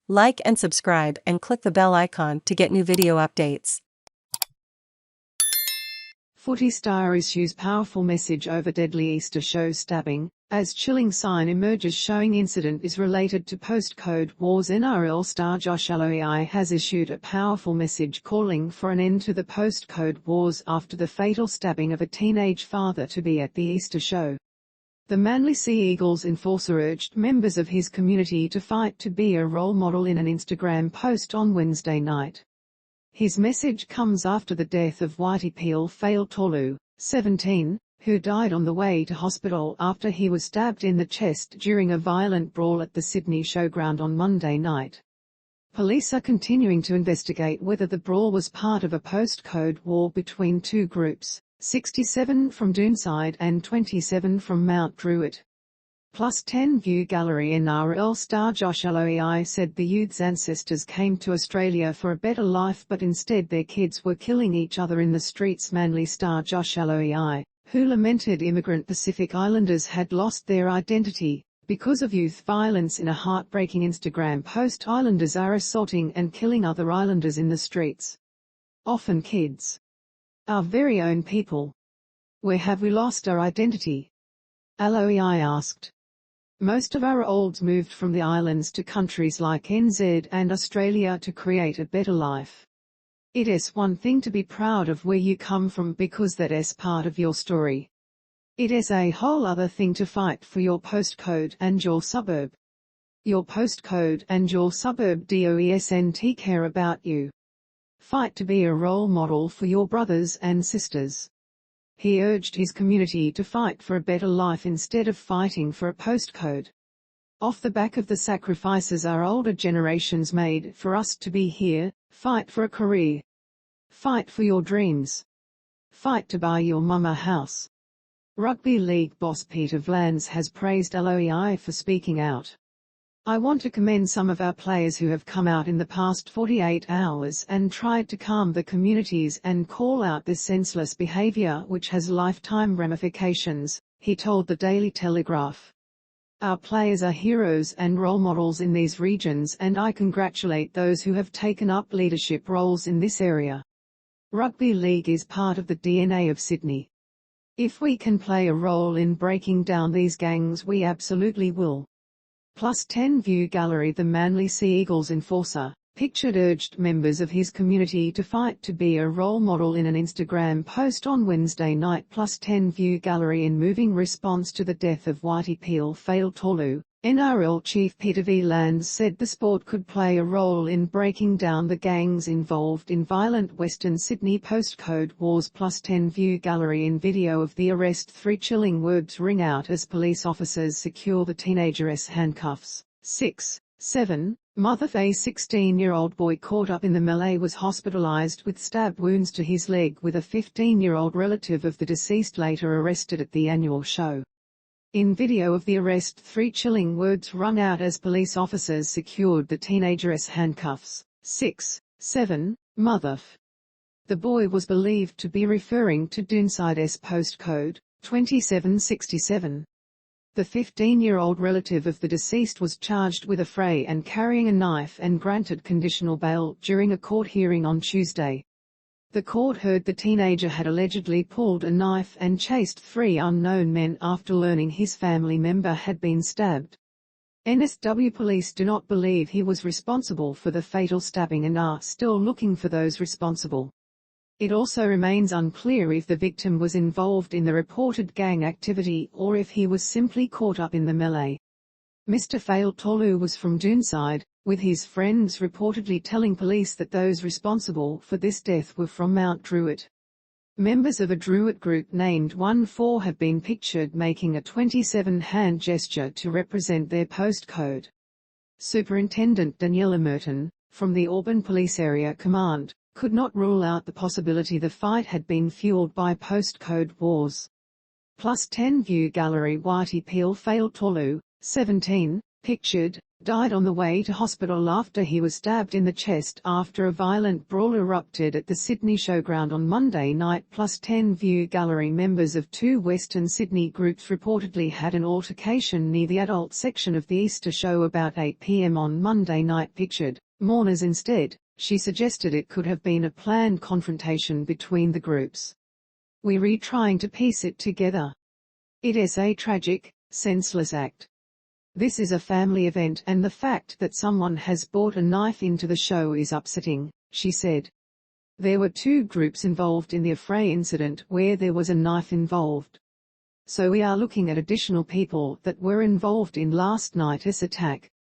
Like and subscribe and click the bell icon to get new video updates. Footy star issues powerful message over deadly Easter show stabbing, as chilling sign emerges showing incident is related to postcode wars. NRL star Josh Aloiai has issued a powerful message calling for an end to the postcode wars after the fatal stabbing of a teenage father-to-be at the Easter show. The Manly Sea Eagles enforcer urged members of his community to fight to be a role model in an Instagram post on Wednesday night. His message comes after the death of Whitey Peel Fail Tolu, 17, who died on the way to hospital after he was stabbed in the chest during a violent brawl at the Sydney Showground on Monday night. Police are continuing to investigate whether the brawl was part of a postcode war between two groups, 67 from Doonside and 27 from Mount Druitt. Plus 10 View Gallery. NRL star Josh Aloiai said the youth's ancestors came to Australia for a better life, but instead their kids were killing each other in the streets. Manly star Josh Aloiai, who lamented immigrant Pacific Islanders had lost their identity because of youth violence in a heartbreaking Instagram post. Islanders are assaulting and killing other Islanders in the streets. Often kids. Our very own people. Where have we lost our identity? Aloiai asked. Most of our olds moved from the islands to countries like NZ and Australia to create a better life. It is one thing to be proud of where you come from because that is part of your story. It is a whole other thing to fight for your postcode and your suburb. Your postcode and your suburb doesn't care about you. Fight to be a role model for your brothers and sisters. He urged his community to fight for a better life instead of fighting for a postcode. Off the back of the sacrifices our older generations made for us to be here, fight for a career. Fight for your dreams. Fight to buy your mum a house. Rugby league boss Peter Vlans has praised Aloiai for speaking out. I want to commend some of our players who have come out in the past 48 hours and tried to calm the communities and call out this senseless behavior which has lifetime ramifications, he told the Daily Telegraph. Our players are heroes and role models in these regions, and I congratulate those who have taken up leadership roles in this area. Rugby league is part of the DNA of Sydney. If we can play a role in breaking down these gangs, we absolutely will. Plus 10 View Gallery. The Manly Sea Eagles enforcer, pictured, urged members of his community to fight to be a role model in an Instagram post on Wednesday night. Plus 10 View Gallery. In moving response to the death of Whitey Peel Fail Tolu, NRL chief Peter Vlans said the sport could play a role in breaking down the gangs involved in violent Western Sydney postcode wars. Plus 10 View Gallery. In video of the arrest, 3 chilling words ring out as police officers secure the teenager's handcuffs. 6. 7. Mother. A 16-year-old boy caught up in the melee was hospitalized with stab wounds to his leg, with a 15-year-old relative of the deceased later arrested at the annual show. In video of the arrest, 3 chilling words rung out as police officers secured the teenager's handcuffs. 6. 7. Mother. The boy was believed to be referring to Doonside's postcode, 2767. The 15-year-old relative of the deceased was charged with affray and carrying a knife and granted conditional bail during a court hearing on Tuesday. The court heard the teenager had allegedly pulled a knife and chased 3 unknown men after learning his family member had been stabbed. NSW police do not believe he was responsible for the fatal stabbing and are still looking for those responsible. It also remains unclear if the victim was involved in the reported gang activity or if he was simply caught up in the melee. Mr. Fail Tolu was from Doonside, with his friends reportedly telling police that those responsible for this death were from Mount Druitt. Members of a Druitt group named 1-4 have been pictured making a 27-hand gesture to represent their postcode. Superintendent Daniela Merton, from the Auburn Police Area Command, could not rule out the possibility the fight had been fueled by postcode wars. Plus 10 View Gallery. Whitey Peel Fail Tolu, 17, pictured, died on the way to hospital after he was stabbed in the chest after a violent brawl erupted at the Sydney Showground on Monday night. Plus 10 View Gallery members of two Western Sydney groups reportedly had an altercation near the adult section of the Easter show about 8 p.m. on Monday night. Pictured mourners instead. She suggested it could have been a planned confrontation between the groups. "We read trying to piece it together. It is a tragic, senseless act. This is a family event and the fact that someone has brought a knife into the show is upsetting," she said. There were two groups involved in the affray incident where there was a knife involved. So we are looking at additional people that were involved in last night's attack.